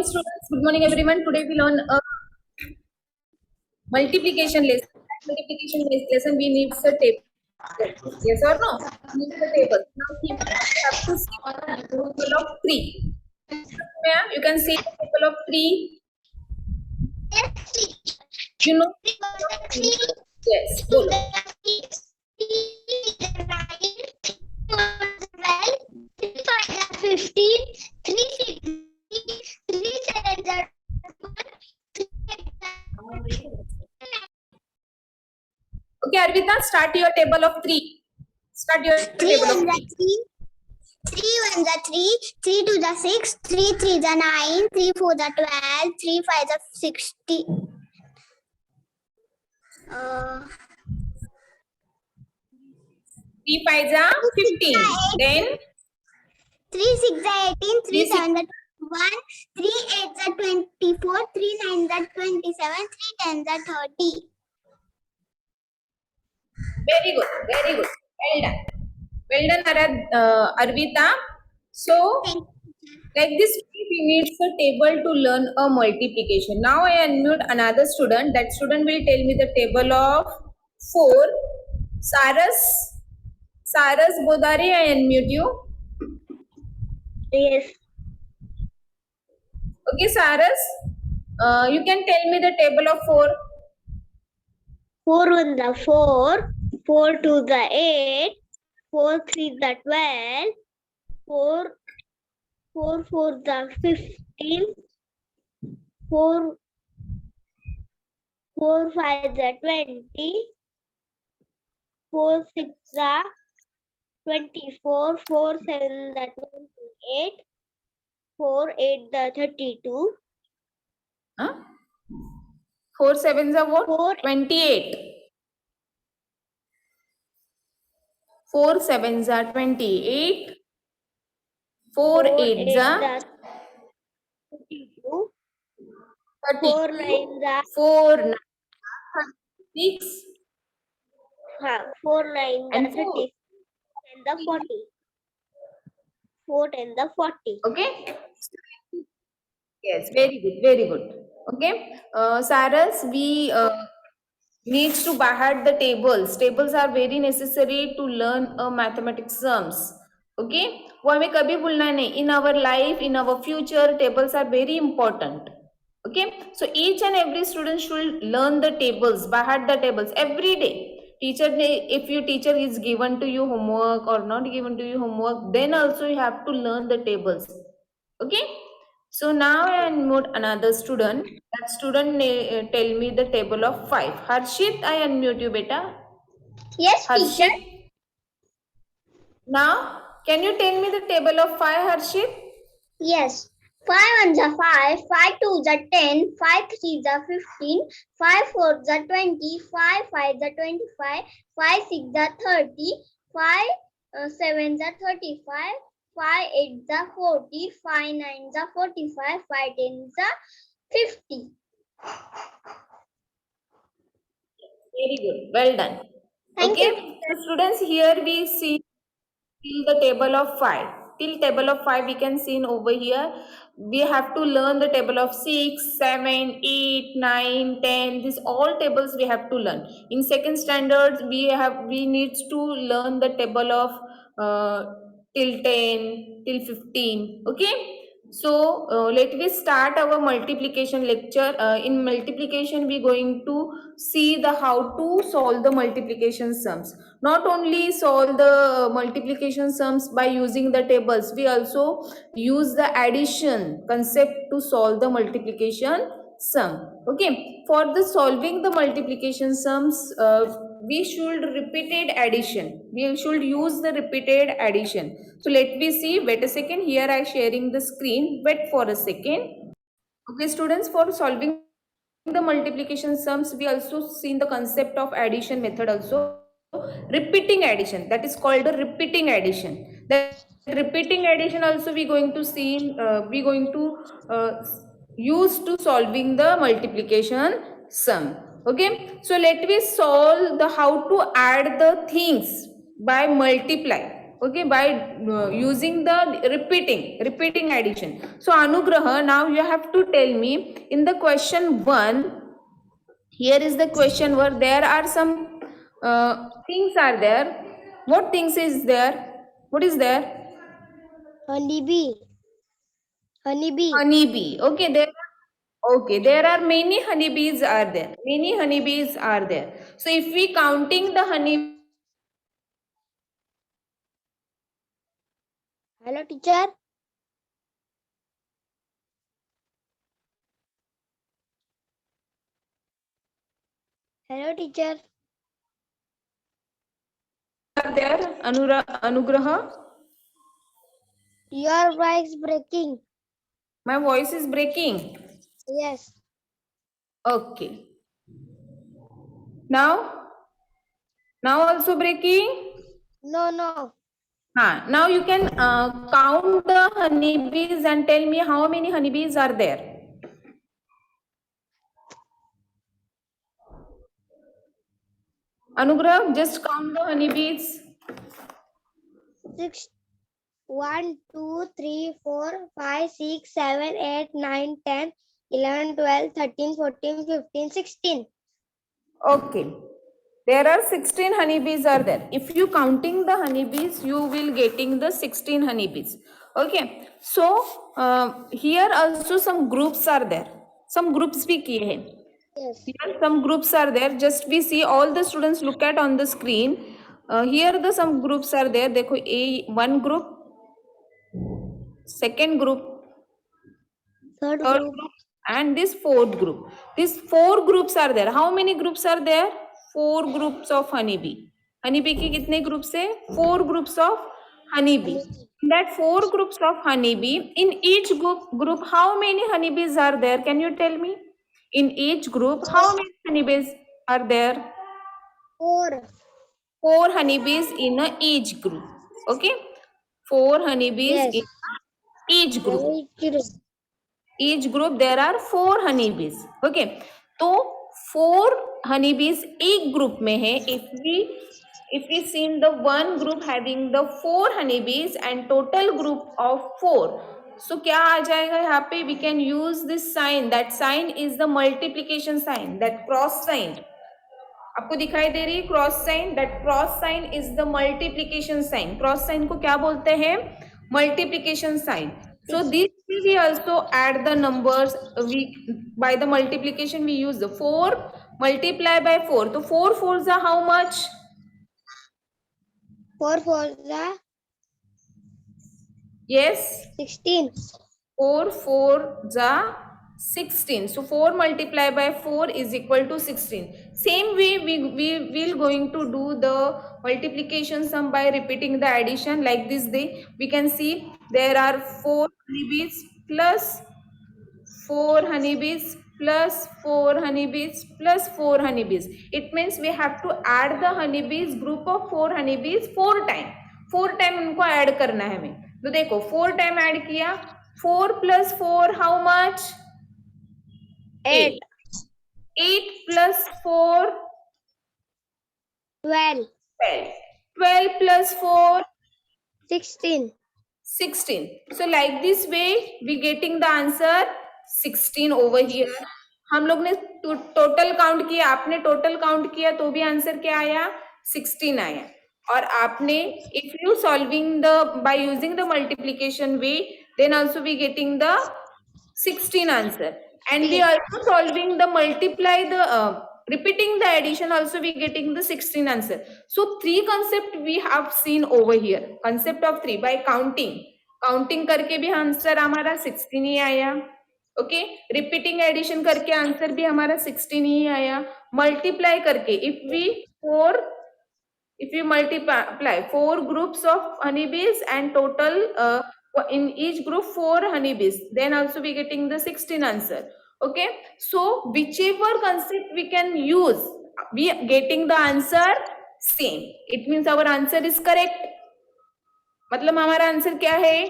students. Good morning, everyone. Today we learn a multiplication lesson. Multiplication lesson we need the table. Yes or no? We need the table. Now here we have to see the table of 3. Ma'am, you can see the table of 3. You know? Yes. Bolo. 15, 3, 3, 7, Okay, Arvita, start your table of 3. Start your table of 3. 3 1 3, 3 2 6, 3 3 9, 3 4 12, 3 5 60. 3 5 15. Then 3 6 18, 3 3 6. 7 1, 3 8 24, 3 9 27, 3 10 30. Very good. Very good. Well done. Well done, Arvita. So, like this, we need a table to learn a multiplication. Now I unmute another student. That student will tell me the table of 4. Saras Bodare, I unmute you. Yes. Okay, Saras, you can tell me the table of 4. 4 1 4, 4 2 8, 4 3 12, 4 4 15, 4 5 20, 4 6 24, 4 7 28, 4 8 32. 4 7s are what? 4 28. 4 7s are 28. 4 8s are 32. 32. 4 9s are 4 9 36. 4 9s And are 30. And the 40. 4 and the 40. Okay. Yes, very good, very good. Okay. Saras, we needs to by the tables. Tables are very necessary to learn mathematics sums. Okay. वो हमें कभी भूलना नहीं. In our life, in our future, tables are very important. Okay. So each and every student should learn the tables, by heart the tables every day. If your teacher is given to you homework or not given to you homework, then also you have to learn the tables. Okay. So now I unmute another student. That student tell me the table of 5. Harshit, I unmute you, beta. Yes, Harshit. teacher. Now, can you tell me the table of 5, Harshit? Yes. 5 1s are 5, 5 2s are 10, 5 3s are 15, 5 4s are 20, 5 5s are 25, 5 6s are 30, 5 7s are 35, 5 8s are 40, 5 9s are 45, 5 10s are 50. Very good. Well done. Thank okay. you. So students, here we see till the table of 5. Till table of 5 we can see over here. We have to learn the table of 6, 7, 8, 9, 10. These all tables we have to learn. In second standards we need to learn the table of till 10, till 15. Okay. So let me start our multiplication lecture. In multiplication we going to see the how to solve the multiplication sums. Not only solve the multiplication sums by using the tables, we also use the addition concept to solve the multiplication sum. Okay, for the solving the multiplication sums, we should repeated addition. We should use the repeated addition. So let me see. Wait a second. Here I sharing the screen. Wait for a second. Okay, students, for solving the multiplication sums, we also seen the concept of addition method also. Repeating addition, that is called the repeating addition. That repeating addition also we going to see. We going to use to solving the multiplication sum. Okay, so let me solve the how to add the things by multiply. Okay, by using the repeating addition. So Anugrah, now you have to tell me in the question 1. Here is the question where there are some things are there. What things is there? What is there? Honeybee. Honeybee. Okay, there are many honeybees are there. Many honeybees are there. So if we counting the honey. Hello, teacher. Hello, teacher. Are there, Anugraha? Your voice breaking. My voice is breaking. Yes. Okay. Now also breaking. No. Now you can count the honeybees and tell me how many honeybees are there. Anugrah, just count the honeybees. 6, 1, 2, 3, 4, 5, 6, 7, 8, 9, 10, 11, 12, 13, 14, 15, 16. Okay. There are 16 honeybees are there. If you counting the honeybees, you will getting the 16 honeybees. Okay. So here also some groups are there. Some groups भी किए हैं. Yes. Here some groups are there. Just we see all the students look at on the screen. Here the some groups are there. देखो one group, second group, Third third group. group, and this fourth group. These 4 groups are there. How many groups are there? 4 groups of honeybee. Honeybee के कितने groups है? 4 groups of honeybee. In that 4 groups of honeybee, in each group, how many honeybees are there? Can you tell me? In each group, how many honeybees are there? 4. 4 honeybees in each group. Okay, 4 honeybees Yes. in each group. Each Each group there are 4 honeybees. Okay, तो 4 honeybees एक group में है. If we see the one group having the 4 honeybees and total group of 4, so क्या आ जाएगा यहाँ पे? We can use this sign. That sign is the multiplication sign, that cross sign. आपको दिखाई दे रही है cross sign? That cross sign is the multiplication sign. Cross sign को क्या बोलते हैं? Multiplication sign. So this we also add the numbers. We by the multiplication we use the 4 multiply by 4. So 4 fours are how much? 4 4s are Yes, 16. 4 fours are 16. So 4 multiplied by 4 is equal to 16. Same way we will going to do the multiplication sum by repeating the addition like this. We can see there are 4 honeybees plus 4 honeybees plus 4 honeybees plus 4 honeybees. It means we have to add the honeybees group of 4 honeybees 4 time. 4 time उनको add करना है हमें. तो देखो 4 time add किया. 4 plus 4 how much? 8. 8 plus 4 12. 12. 12 plus 4 16. 16. So like this way we getting the answer 16 over here. हम लोग ने टोटल काउंट किया, आपने टोटल काउंट किया तो भी आंसर क्या आया? 16 आया. और आपने if you solving the by using the multiplication way, then also we getting the 16 answer. And we also solving the multiply the repeating the addition, also we getting the 16 answer. So 3 concept we have seen over here. Concept of 3 by counting करके भी answer हमारा 16 ही आया. Okay, repeating addition करके answer भी हमारा 16 ही आया. Multiply करके if you multiply 4 groups of honeybees and total in each group 4 honeybees, then also we getting the 16 answer. Okay, so whichever concept we can use, we are getting the answer same. It means our answer is correct. मतलब हमारा answer क्या है?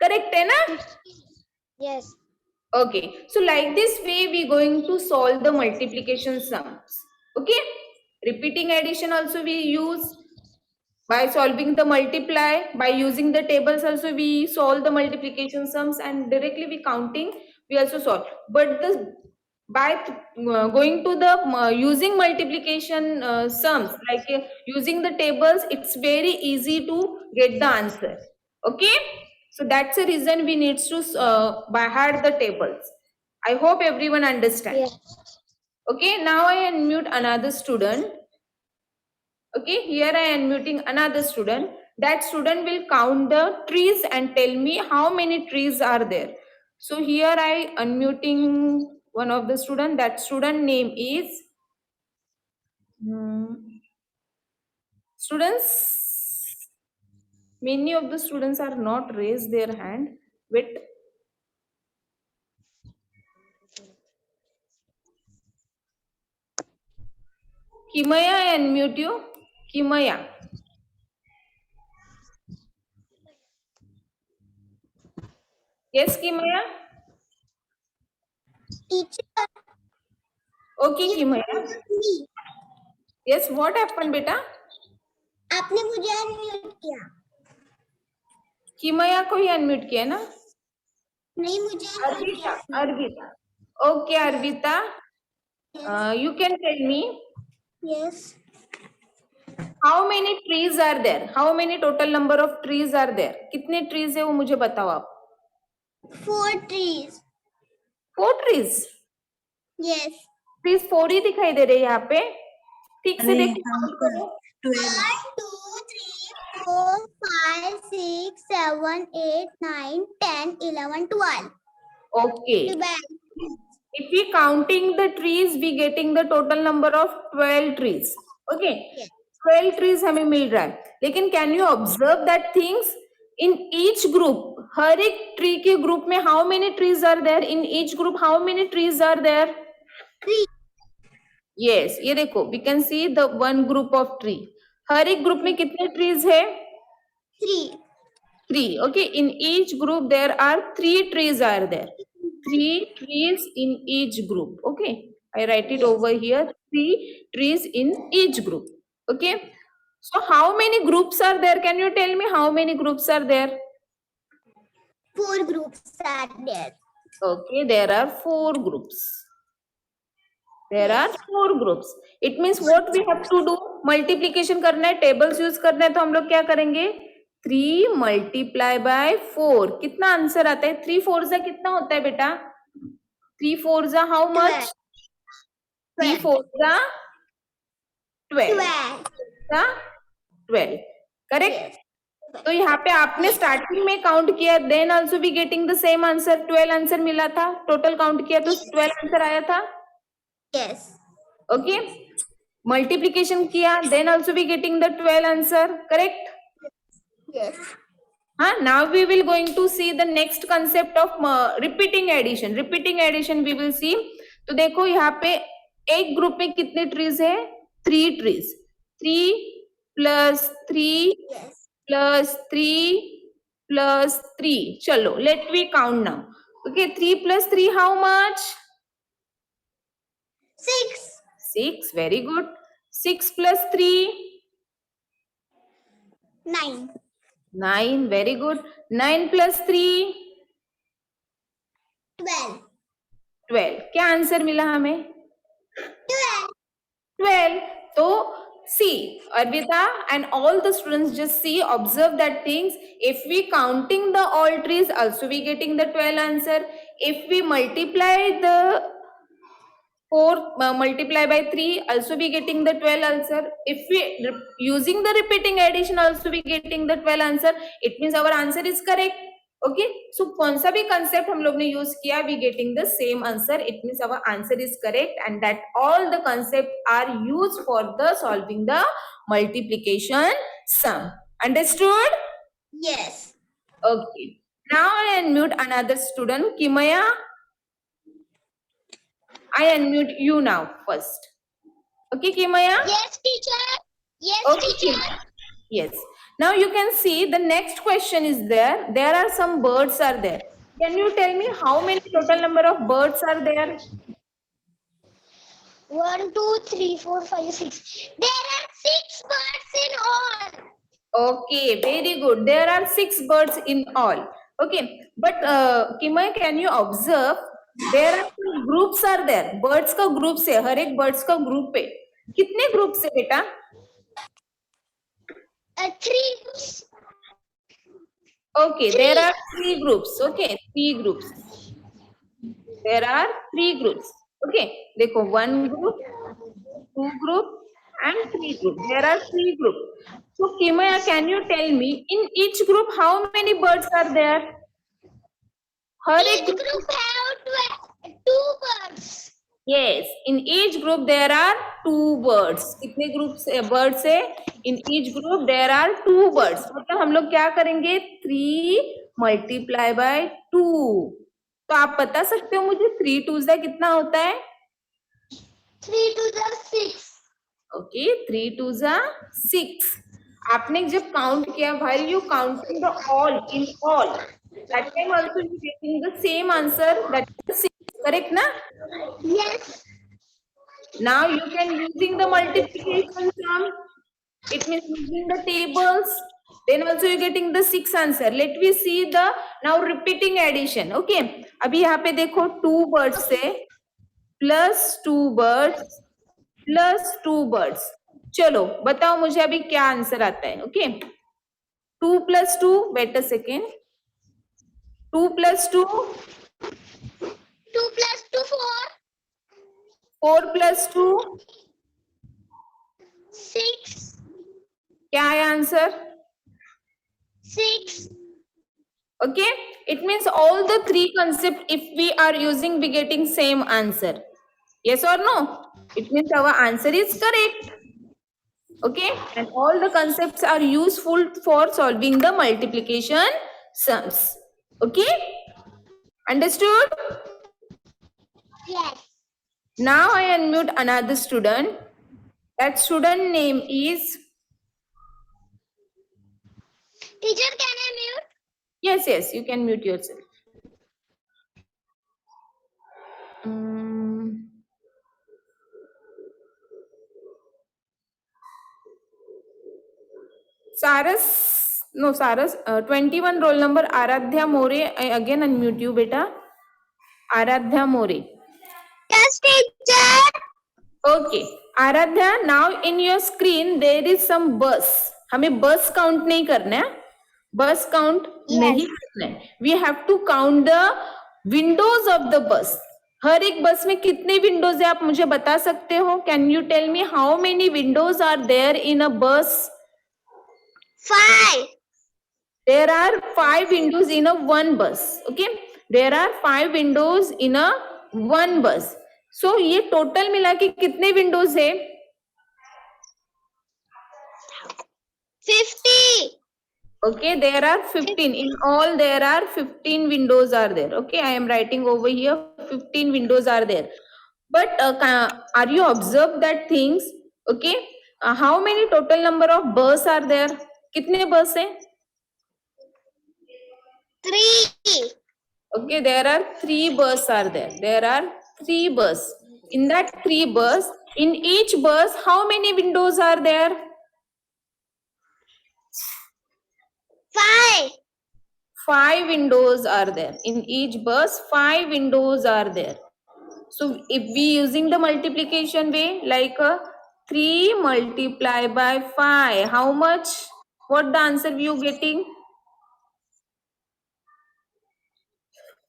Correct है ना? Yes. Okay, so like this way we going to solve the multiplication sums. Okay, repeating addition also we use By solving the multiply, by using the tables also we solve the multiplication sums, and directly we counting we also solve. But the going to the using multiplication sums, like using the tables, it's very easy to get the answer. Okay, so that's the reason we need to by heart the tables. I hope everyone understands. Yes. Okay, now I unmute another student. Okay, here I am muting another student. That student will count the trees and tell me how many trees are there. So here I unmuting one of the student. That student name is students. Many of the students are not raised their hand. Wait. Kimaya, I unmute you. Kimaya. Yes, Kimaya. Teacher, Okay, Kimaya. Yes, what happened, beta? आपने मुझे unmute किया. किमया को ही unmute किया ना? नहीं, मुझे Arpita. Arpita. Okay, Arvita. You can tell me Yes. how many trees are there? How many total number of trees are there? कितने trees है वो मुझे बताओ आप. 4 trees. 4 trees. Yes. Trees 4 ही दिखाई दे रहे हैं यहाँ पे. ठीक से देखिए. 1, 2, 3, 4, 5, 6, 7, 8, 9, 10, 11, 12. Okay. 12. If we counting the trees, we getting the total number of 12 trees. Okay. Yes. 12 trees हमें मिल रहा है. लेकिन can you observe that things in each group? हर एक tree के group में how many trees are there? In each group how many trees are there? 3. Yes, ये देखो, we can see the one group of tree. हर एक group में कितने trees है? 3. 3. Okay, in each group there are 3 trees are there. 3 trees in each group. Okay, I write it over here. 3 trees in each group. Okay, so how many groups are there? Can you tell me how many groups are there? 4 groups are there. Okay, there are 4 groups. There are 4 groups. It means what we have to do? Multiplication करना है, tables use करना है, तो हम लोग क्या करेंगे? 3 multiply by 4. कितना आंसर आता है? 3 4 जा कितना होता है बेटा? 3 4 जा how much? 3 4 जा 12. 12. Correct? तो यहाँ पे आपने स्टार्टिंग में काउंट किया, देन आल्सो भी getting the same answer. 12 answer मिला था. टोटल काउंट किया तो 12 आंसर आया था. Yes. Okay, multiplication किया, then also we getting the 12 answer. Correct? Yes. Now we will going to see the next concept of repeating addition. Repeating addition we will see. तो देखो यहाँ पे एक ग्रुप में कितने ट्रीज है? 3 trees. 3 plus 3 Yes. plus 3 plus 3. चलो, let we count now. Okay, 3 plus 3 how much? 6. 6. Very good. 6 plus 3. 9. 9. Very good. 9 plus 3. 12. 12. क्या आंसर मिला हमें? 12. 12. तो see, Arvita and all the students just see, observe that things. If we counting the all trees, also we getting the 12 answer. If we multiply the 4 multiply by 3, also we getting the 12 answer. If we using the repeating addition, also we getting the 12 answer. It means our answer is correct. Okay, so कौन सा भी concept हम लोग ने use किया, we getting the same answer. It means our answer is correct, and that all the concepts are used for the solving the multiplication sum. Understood? Yes. Okay. Now I unmute another student, Kimaya. I unmute you now first. Okay, Kimaya? Yes, teacher. Yes, Okay, teacher. Kimaya. Yes. Now you can see the next question is there. There are some birds are there. Can you tell me how many total number of birds are there? 1, 2, 3, 4, 5, 6. There are 6 birds in all. Okay, very good. There are 6 birds in all. Okay, but Kimay, can you observe? There are some groups are there. Birds का groups है. हर एक birds का group है. कितने groups है बेटा? 3. Okay, there are 3 groups. Okay, 3 groups. There are 3 groups. Okay, देखो 1 group, 2 group, and 3 group. There are 3 groups. So Kimaya, can you tell me in each group how many birds are there? हर एक Each group have 2 birds. Yes, in each group there are 2 birds. कितने groups birds है? In each group there are 2 birds. मतलब हम लोग क्या करेंगे? 3 multiply by 2. तो आप बता सकते हो मुझे 3 2s कितना होता है? 3 2s are 6. Okay, 3 2s are 6. आपने जब काउंट किया, while you counting the all in all, that time also you getting the same answer, that is 6. Correct na? Yes. Now you can using the multiplication sum. It means using the tables. Then also you getting the 6 answer. Let me see the now repeating addition. Okay. अभी यहाँ पे देखो 2 birds से plus 2 birds plus 2 birds. चलो बताओ मुझे अभी क्या आंसर आता है. Okay. 2 plus 2. Wait a second. 2 plus 2. 2 plus 2 4. 4 plus 2. 6. क्या है answer? 6. Okay, it means all the 3 concepts, if we are using, we getting same answer. Yes or no? It means our answer is correct. Okay, and all the concepts are useful for solving the multiplication sums. Okay, understood? Yes. Now I unmute another student. That student name is, Teacher, can I mute? yes, you can mute yourself. Saras, 21 roll number Aradhya More. I again unmute you, beta. Aradhya More. Yes, teacher. Okay, Aradhya, now in your screen there is some bus. हमें bus count नहीं करना है. Bus count नहीं करना है. We have to count the windows of the bus. हर एक बस में कितने विंडोज है आप मुझे बता सकते हो? Can you tell me how many windows are there in a bus? 5. There are 5 windows in a one bus. Okay, there are 5 windows in a one bus. So ये टोटल मिला के कितने विंडोज है? 50. Okay, there are 15. In all there are 15 windows are there. Okay, I am writing over here 15 windows are there. But are you observe that things? Okay, how many total number of bus are there? कितने बस है? 3. Okay, there are 3 bus are there. There are 3 bus. In that 3 bus, in each bus, how many windows are there? 5. 5 windows are there. In each bus, 5 windows are there. So if we using the multiplication way, like 3 multiply by 5, how much? What the answer you getting?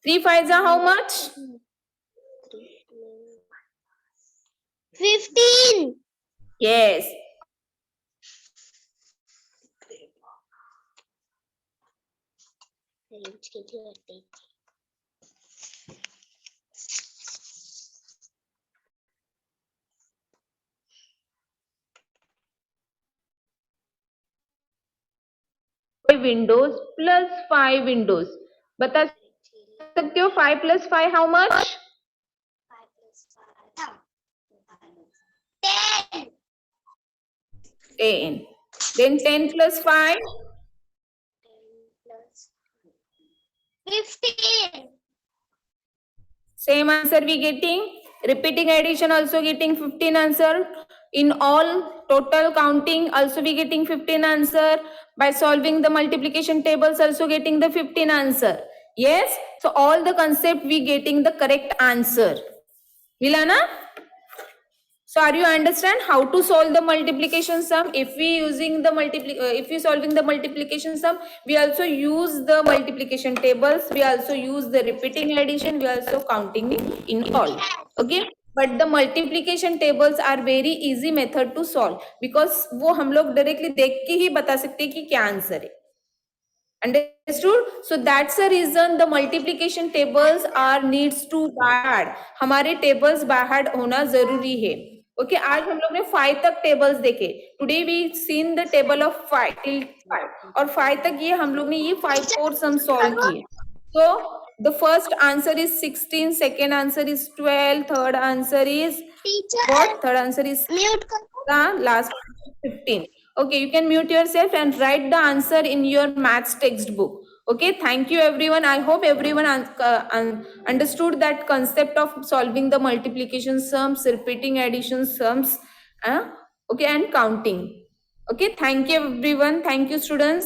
3 5s are how much? 15. Yes. Windows plus 5 windows. बता सकते हो 5 plus 5 how much? 10. 10. Then 10 plus 5? 15. Same answer we getting. Repeating addition also getting 15 answer. In all total counting also we getting 15 answer. By solving the multiplication tables also getting the 15 answer. Yes, so all the concept we getting the correct answer. Milana, so are you understand how to solve the multiplication sum? If we using the if we solving the multiplication sum, we also use the multiplication tables, we also use the repeating addition, we also counting in all. Okay, but the multiplication tables are very easy method to solve because वो हम लोग directly देख के ही बता सकते हैं कि क्या आंसर है. Understood? So that's the reason the multiplication tables are needs to bad. हमारे tables बाहर होना जरूरी है. Okay, आज हम लोग ने 5 तक tables देखे. Today we seen the table of 5 till 5 और 5 तक ये हम लोग ने ये 5 4 sum solve किए. So the first answer is 16, second answer is 12, third answer is Teacher, what? Third answer is mute karo. the last 15. Okay, you can mute yourself and write the answer in your maths textbook. Okay, thank you everyone. I hope everyone understood that concept of solving the multiplication sums, repeating addition sums, okay, and counting. Okay, thank you everyone. Thank you students.